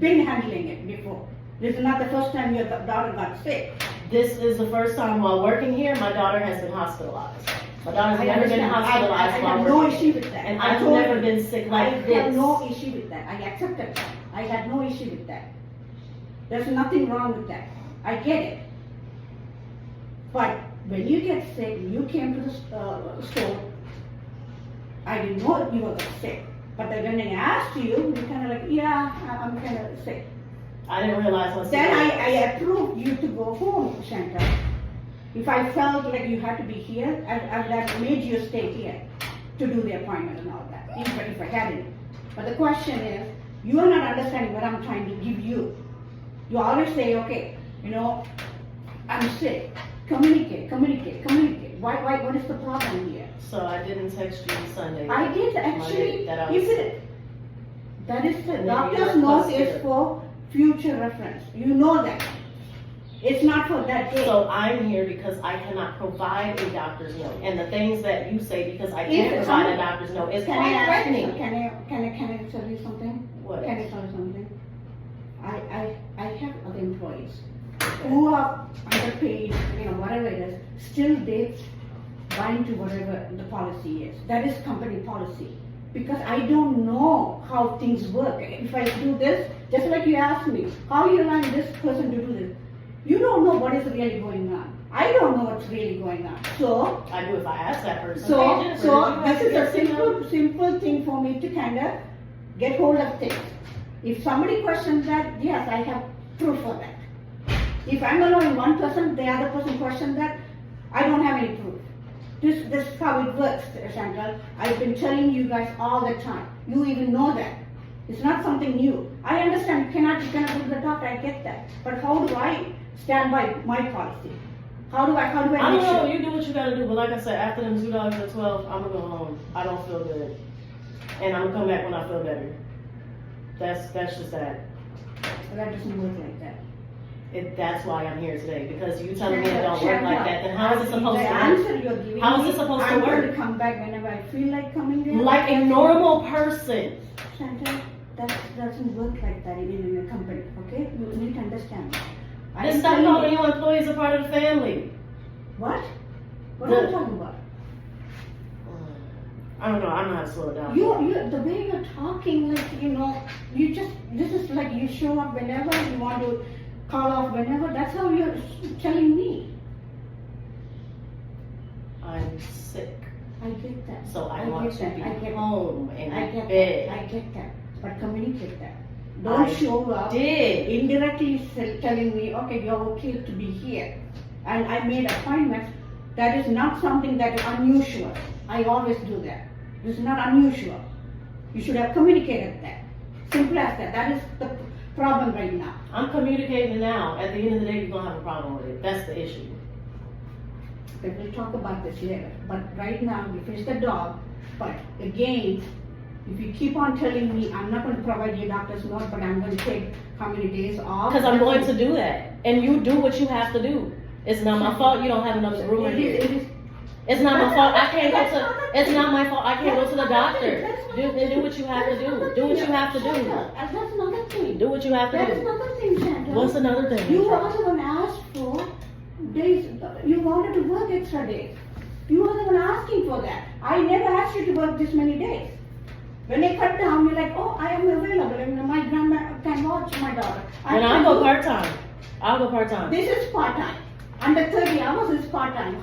been handling it before. This is not the first time your daughter got sick. This is the first time while working here, my daughter has been hospitalized. My daughter's never been hospitalized I while have no working. issue with that. And I've never been sick like this. I have no issue with that. I accepted that. I had no issue with that. There's nothing wrong with that. I get it. But when you get sick, you came to the store. I didn't know you were sick. But then when I asked you, you kind of like, yeah, I'm kind of sick. I didn't realize how sick Then I was. I approved you to go home, Chantal. If I felt like you had to be here, I would have made you stay here to do the appointment and all that, if I hadn't. But the question is, you are not understanding what I'm trying to give you. You always say, okay, I'm sick. Communicate. What is the problem here? So I didn't text you Sunday. I did actually. That I was sick. That is the And then doctor's you note requested is it. for future reference. You know that. It's not for that day. So I'm here because I cannot provide a doctor's note. And the things that you say because I If can't it's provide some- a doctor's note is Can I quite ask you, threatening. can I tell you something? What? Can I tell you something? I have other employees who are underpaid, whatever it is, still they bind to whatever the policy is. That is company policy. Because I don't know how things work. If I do this, just like you asked me, how you allow this person to do this? You don't know what is really going on. I don't know what's really going on. So, I do if I ask that person. So, "Hey, Jennifer, so did you this is a have to simple thing for me to kind of get hold of things. If somebody questions that, yes, I have proof for that. If I'm allowing one person, the other person questions that, I don't have any proof. This is how it works, Chantal. I've been telling you guys all the time. You even know that. It's not something new. I understand you cannot go to the doctor, I get that. But how do I stand by my policy? How do I I don't make know, sure? you do what you gotta do, but like I said, after them 2 dogs at 12, I'm gonna go home. I don't feel good. And I'm gonna come back when I feel better. That's just that. That doesn't work like that. That's why I'm here today, because you telling me it don't work like that, then how is it supposed The to work? answer you're giving How is me, it supposed to I'm going work? to come back whenever I feel like coming there. Like a normal person. Chantal, that doesn't work like that even in a company, okay? You need to understand. And stop calling your employees a part of the family. What? What are you talking about? I don't know, I don't know how to slow it down. The way you're talking, this is like you show up whenever you want to call off whenever. That's how you're telling me. I'm sick. I get that. So I want get to that. be I get home and I in get bed. that. I get that. But communicate that. Don't I show up did. indirectly telling me, okay, you're okay to be here. And I made appointments. That is not something that is unusual. I always do that. This is not unusual. You should have communicated that. Simple as that. That is the problem right now. I'm communicating now. At the end of the day, you're gonna have a problem with it. That's the issue. Okay, we'll talk about this later. But right now, we finish the dog. But again, if you keep on telling me I'm not going to provide you doctor's note, but I'm going to take how many days off? Because I'm going to do that. And you do what you have to do. It's not my fault you don't have another groomer here. It's not my fault. I can't go to. It's not my fault. I can't go to the doctor. Do what you have to do. Do what you have to do. That's another thing. Do what you have to That is do. another thing, Chantal. What's another thing? You are the one asked for days. You wanted to work extra days. You are the one asking for that. I never asked you to work this many days. When they cut down, you're like, oh, I am available. And my grandma can watch my daughter. When I go part time, I'll go part time. This is part time. Under 30 hours is part time.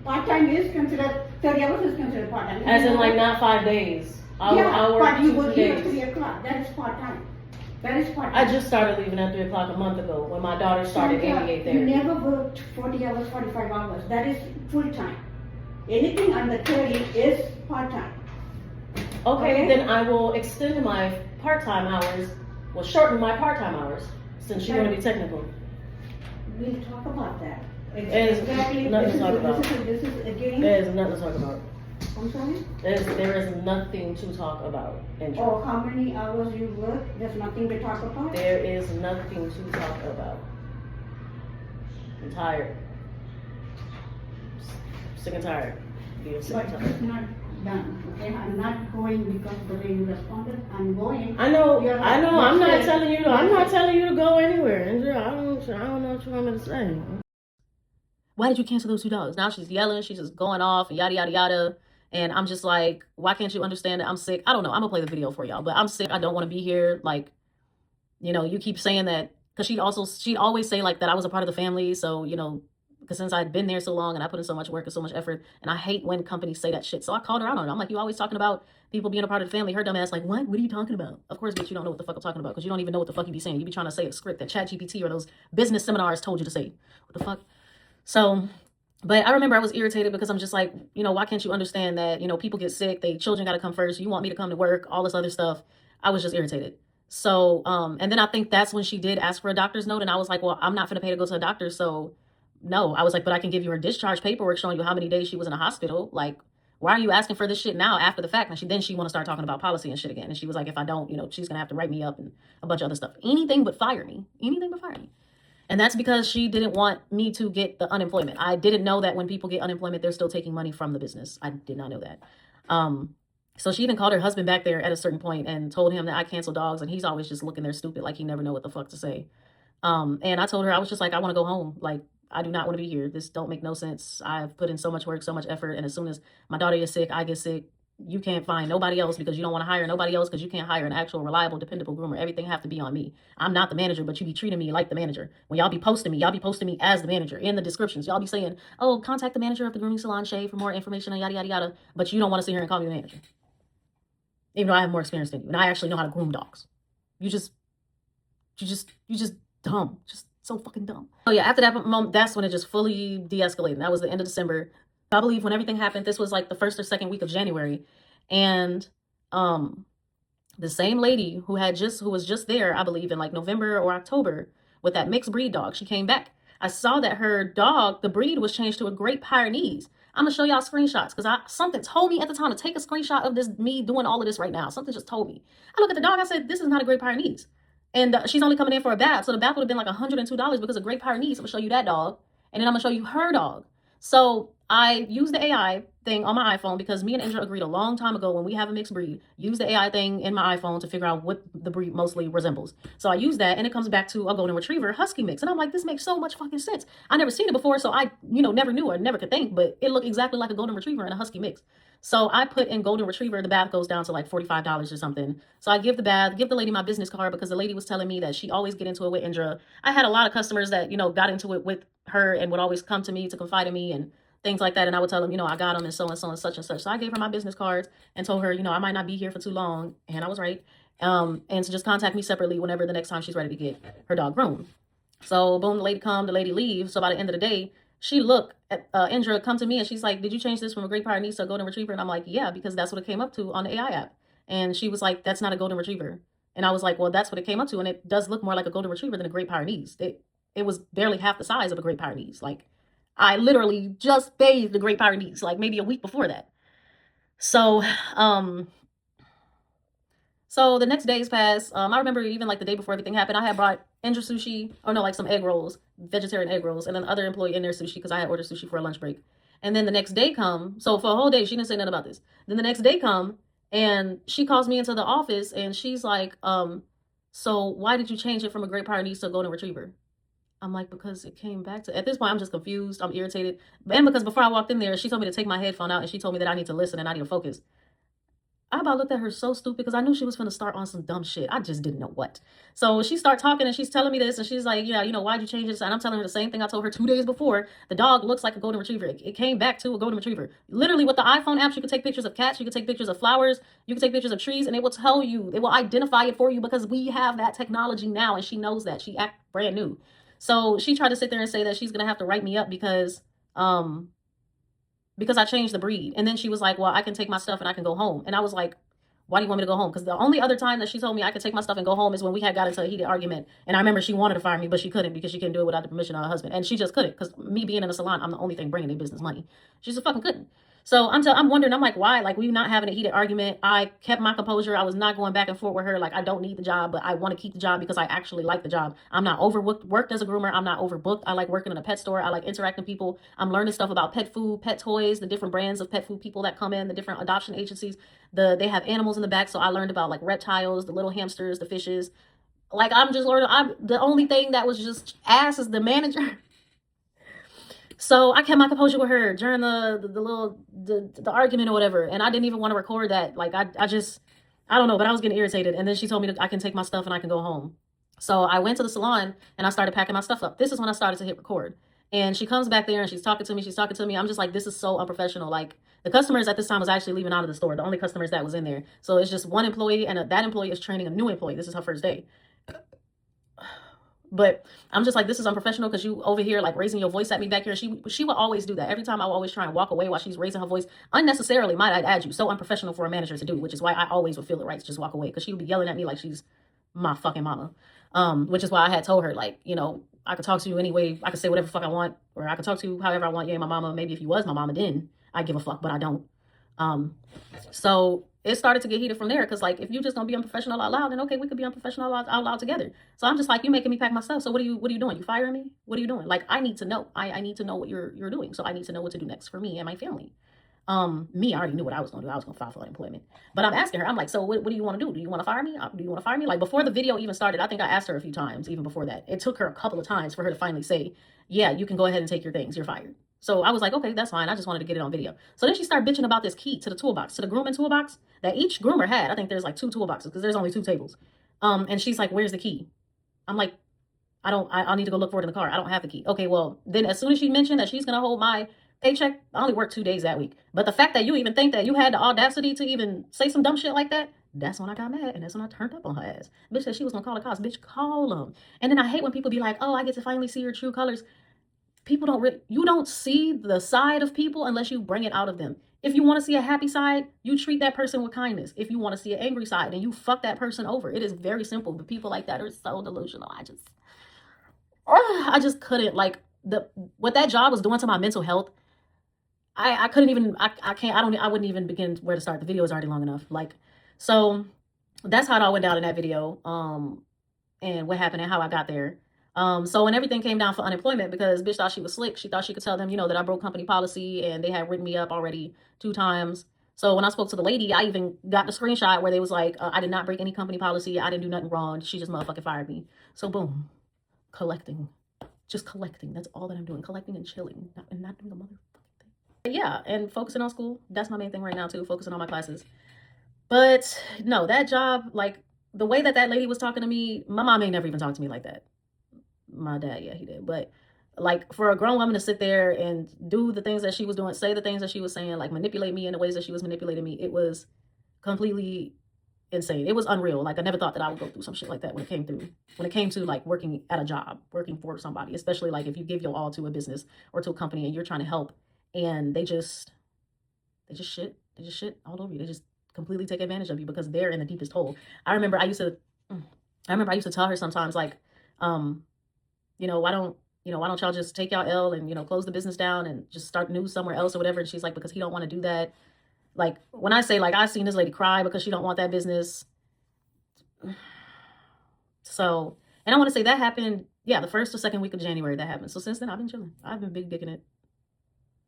Part time is considered 30 hours is considered part time. As in like not 5 days. I'll Yeah, work but you 2 work here at days. 3 o'clock. That is part time. That is part-time. I just started leaving at 3 o'clock a month ago when my daughter started ABA therapy. You never worked 40 hours, 45 hours. That is full-time. Anything under 30 is part-time. Okay, then I will extend my part-time hours, shorten my part-time hours, since you want to be technical. We'll talk about that. Exactly. Nothing to talk about. This is again. There's nothing to talk about. I'm sorry? There is nothing to talk about. Oh, how many hours you work? There's nothing to talk about? There is nothing to talk about. I'm tired. Sick and tired. But it's not done, okay? I'm not going because the way you responded. I'm going. I know. I'm not telling you. I'm not telling you to go anywhere, Andrea. I don't know what you want me to say. Why did you cancel those $2? Now she's yelling. She's just going off and yada yada yada. And I'm just like, why can't you understand that I'm sick? I don't know. I'm gonna play the video for y'all, but I'm sick. I don't want to be here. Like, you keep saying that because she'd always say like that I was a part of the family. So because since I'd been there so long and I put in so much work and so much effort, and I hate when companies say that shit. So I called her out on it. I'm like, you always talking about people being a part of the family. Her dumb ass like, what? What are you talking about? Of course, bitch, you don't know what the fuck I'm talking about because you don't even know what the fuck you be saying. You be trying to say a script that ChatGPT or those business seminars told you to say. What the fuck? So, but I remember I was irritated because I'm just like, why can't you understand that, people get sick, children got to come first. You want me to come to work, all this other stuff. I was just irritated. So, and then I think that's when she did ask for a doctor's note. And I was like, well, I'm not going to pay to go to a doctor. So no, I was like, but I can give you her discharge paperwork showing you how many days she was in a hospital. Like, why are you asking for this shit now after the fact? And she want to start talking about policy and shit again. And she was like, if I don't, she's going to have to write me up and a bunch of other stuff. Anything but fire me. Anything but fire me. And that's because she didn't want me to get the unemployment. I didn't know that when people get unemployment, they're still taking money from the business. I did not know that. So she even called her husband back there at a certain point and told him that I cancel dogs. And he's always just looking there stupid, like he never know what the fuck to say. And I told her, I was just like, I want to go home. Like, I do not want to be here. This don't make no sense. I've put in so much work, so much effort. And as soon as my daughter is sick, I get sick. You can't find nobody else because you don't want to hire nobody else because you can't hire an actual reliable, dependable groomer. Everything have to be on me. I'm not the manager, but you be treating me like the manager. When y'all be posting me as the manager in the descriptions. Y'all be saying, oh, contact the manager of the grooming salon, Shay, for more information and yada, yada, yada. But you don't want to sit here and call me the manager. Even though I have more experience than you. And I actually know how to groom dogs. You just dumb. Just so fucking dumb. So yeah, after that moment, that's when it just fully de-escalated. That was the end of December. I believe when everything happened, this was like the first or second week of January. And the same lady who was just there, I believe in like November or October with that mixed breed dog, she came back. I saw that her dog, the breed was changed to a Great Pyrenees. I'm gonna show y'all screenshots because something told me at the time to take a screenshot of this, me doing all of this right now. Something just told me. I look at the dog, I said, this is not a Great Pyrenees. And she's only coming in for a bath. So the bath would have been like $102 because of Great Pyrenees. I'm gonna show you that dog. And then I'm gonna show you her dog. So I use the AI thing on my iPhone because me and Indra agreed a long time ago when we have a mixed breed, use the AI thing in my iPhone to figure out what the breed mostly resembles. So I use that and it comes back to a golden retriever husky mix. And I'm like, this makes so much fucking sense. I never seen it before. So I, never knew or never could think, but it looked exactly like a golden retriever and a husky mix. So I put in golden retriever, the bath goes down to like $45 or something. So I give the lady my business card because the lady was telling me that she always get into it with Indra. I had a lot of customers that, got into it with her and would always come to me to confide in me and things like that. And I would tell them, I got them and so and so and such and such. So I gave her my business cards and told her, I might not be here for too long. And I was right. And to just contact me separately whenever the next time she's ready to get her dog groomed. So boom, the lady come, the lady leaves. So by the end of the day, she looked at Indra come to me and she's like, did you change this from a Great Pyrenees to a golden retriever? And I'm like, yeah, because that's what it came up to on the AI app. And she was like, that's not a golden retriever. And I was like, well, that's what it came up to. And it does look more like a golden retriever than a Great Pyrenees. It was barely half the size of a Great Pyrenees. Like, I literally just bathed the Great Pyrenees, like maybe a week before that. So, so the next days passed. I remember even like the day before everything happened, I had brought Indra sushi, like some egg rolls, vegetarian egg rolls, and then the other employee in there sushi because I had ordered sushi for a lunch break. And then the next day come, so for a whole day, she didn't say nothing about this. Then the next day come, and she calls me into the office, and she's like, so why did you change it from a Great Pyrenees to a golden retriever? I'm like, because it came back to, at this point, I'm just confused. I'm irritated. And because before I walked in there, she told me to take my headphone out and she told me that I need to listen and I need to focus. I about looked at her so stupid because I knew she was going to start on some dumb shit. I just didn't know what. So she started talking and she's telling me this and she's like, yeah, you know, why'd you change this? And I'm telling her the same thing I told her 2 days before. The dog looks like a golden retriever. It came back to a golden retriever. Literally with the iPhone apps, you can take pictures of cats, you can take pictures of flowers, you can take pictures of trees, and it will tell you, it will identify it for you because we have that technology now and she knows that. She act brand new. So she tried to sit there and say that she's going to have to write me up because I changed the breed. And then she was like, well, I can take my stuff and I can go home. And I was like, why do you want me to go home? Because the only other time that she told me I could take my stuff and go home is when we had got into a heated argument. And I remember she wanted to fire me, but she couldn't because she couldn't do it without the permission of her husband. And she just couldn't because me being in a salon, I'm the only thing bringing their business money. She just fucking couldn't. So I'm wondering, I'm like, why? Like, we not having a heated argument. I kept my composure. I was not going back and forth with her. Like, I don't need the job, but I want to keep the job because I actually like the job. I'm not worked as a groomer. I'm not overbooked. I like working in a pet store. I like interacting with people. I'm learning stuff about pet food, pet toys, the different brands of pet food people that come in, the different adoption agencies. They have animals in the back. So I learned about like reptiles, the little hamsters, the fishes. Like, I'm just learning. The only thing that was just ass is the manager. So I kept my composure with her during the argument or whatever. And I didn't even want to record that. Like, I don't know, but I was getting irritated. And then she told me that I can take my stuff and I can go home. So I went to the salon and I started packing my stuff up. This is when I started to hit record. And she comes back there and she's talking to me. I'm just like, this is so unprofessional. Like, the customers at this time was actually leaving out of the store. The only customers that was in there. So it's just one employee and that employee is training a new employee. This is her first day. But I'm just like, this is unprofessional because you over here like raising your voice at me back here. She would always do that. Every time I would always try and walk away while she's raising her voice unnecessarily, might I add you. So unprofessional for a manager to do, which is why I always would feel it right to just walk away because she would be yelling at me like she's my fucking mama. Which is why I had told her, like, you know, I could talk to you anyway. I could say whatever the fuck I want, or I could talk to you however I want. You ain't my mama. Maybe if you was my mama, then I'd give a fuck, but I don't. So it started to get heated from there because, like, if you just gonna be unprofessional out loud, then okay, we could be unprofessional out loud together. So I'm just like, you making me pack my stuff. So what are you doing? You firing me? What are you doing? Like, I need to know. I need to know what you're doing. So I need to know what to do next for me and my family. I already knew what I was gonna do. I was gonna file for unemployment. But I'm asking her, I'm like, so what do you want to do? Do you want to fire me? Do you want to fire me? Like, before the video even started, I think I asked her a few times, even before that. It took her a couple of times for her to finally say, yeah, you can go ahead and take your things. You're fired. So I was like, okay, that's fine. I just wanted to get it on video. So then she started bitching about this key to the toolbox, to the grooming toolbox that each groomer had. I think there's like 2 toolboxes because there's only 2 tables. And she's like, where's the key? I'm like, I'll need to go look for it in the car. I don't have the key. Okay, well, then as soon as she mentioned that she's going to hold my paycheck, I only worked 2 days that week. But the fact that you even think that you had the audacity to even say some dumb shit like that, that's when I got mad. And that's when I turned up on her ass. Bitch said she was going to call the cops. Bitch, call them. And then I hate when people be like, oh, I get to finally see your true colors. People you don't see the side of people unless you bring it out of them. If you want to see a happy side, you treat that person with kindness. If you want to see an angry side, then you fuck that person over. It is very simple. But people like that are so delusional. I just couldn't, like, what that job was doing to my mental health. I couldn't even, I wouldn't even begin where to start. The video is already long enough. Like, so that's how it all went down in that video. And what happened and how I got there. So when everything came down for unemployment, because bitch thought she was slick, she thought she could tell them, you know, that I broke company policy and they had written me up already 2 times. So when I spoke to the lady, I even got the screenshot where they was like, I did not break any company policy. I didn't do nothing wrong. She just motherfucking fired me. So boom, collecting, just collecting. That's all that I'm doing. Collecting and chilling and not doing a motherfucking thing. But yeah. And focusing on school. That's my main thing right now too. Focusing on my classes. But no, that job, like the way that lady was talking to me, my mom ain't never even talked to me like that. My dad, yeah, he did. But like, for a grown woman to sit there and do the things that she was doing, say the things that she was saying, like manipulate me in the ways that she was manipulating me, it was completely insane. It was unreal. Like, I never thought that I would go through some shit like that when it came to like working at a job, working for somebody, especially like if you give your all to a business or to a company and you're trying to help and they just shit all over you. They just completely take advantage of you because they're in the deepest hole. I remember I used to tell her sometimes, like, you know, why don't y'all just take y'all L and, you know, close the business down and just start new somewhere else or whatever. And she's like, because he don't want to do that. Like, when I say, like, I've seen this lady cry because she don't want that business. So, and I want to say that happened, yeah, the 1st or 2nd week of January that happened. So since then, I've been chilling. I've been big dicking it.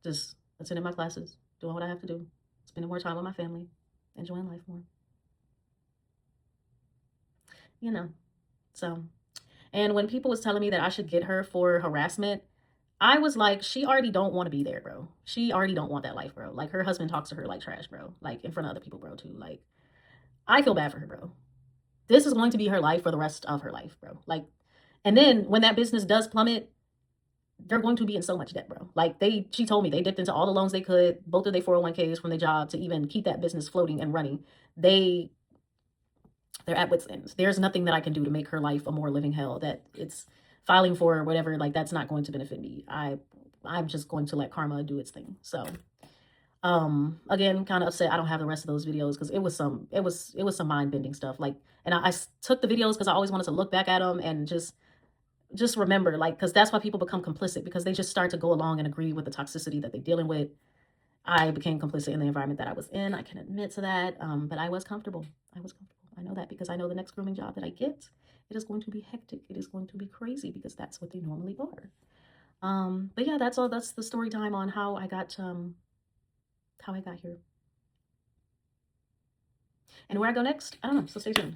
Just attending my classes, doing what I have to do, spending more time with my family, enjoying life more. You know, so... And when people was telling me that I should get her for harassment, I was like, she already don't want to be there, bro. She already don't want that life, bro. Like, her husband talks to her like trash, bro. Like, in front of other people, bro, too. Like, I feel bad for her, bro. This is going to be her life for the rest of her life, bro. Like, and then when that business does plummet, they're going to be in so much debt, bro. Like she told me they dipped into all the loans they could, both of their 401ks from their job to even keep that business floating and running. They're at wit's end. There's nothing that I can do to make her life a more living hell. That it's filing for or whatever, like that's not going to benefit me. I'm just going to let karma do its thing. So again, kind of upset I don't have the rest of those videos because it was some mind-bending stuff. Like, and I took the videos because I always wanted to look back at them and just remember, like, because that's why people become complicit, because they just start to go along and agree with the toxicity that they're dealing with. I became complicit in the environment that I was in. I can admit to that. But I was comfortable. I know that because I know the next grooming job that I get, it is going to be hectic. It is going to be crazy because that's what they normally are. But yeah, that's all. That's the story time on how I got here. And where I go next, I don't know. So stay tuned.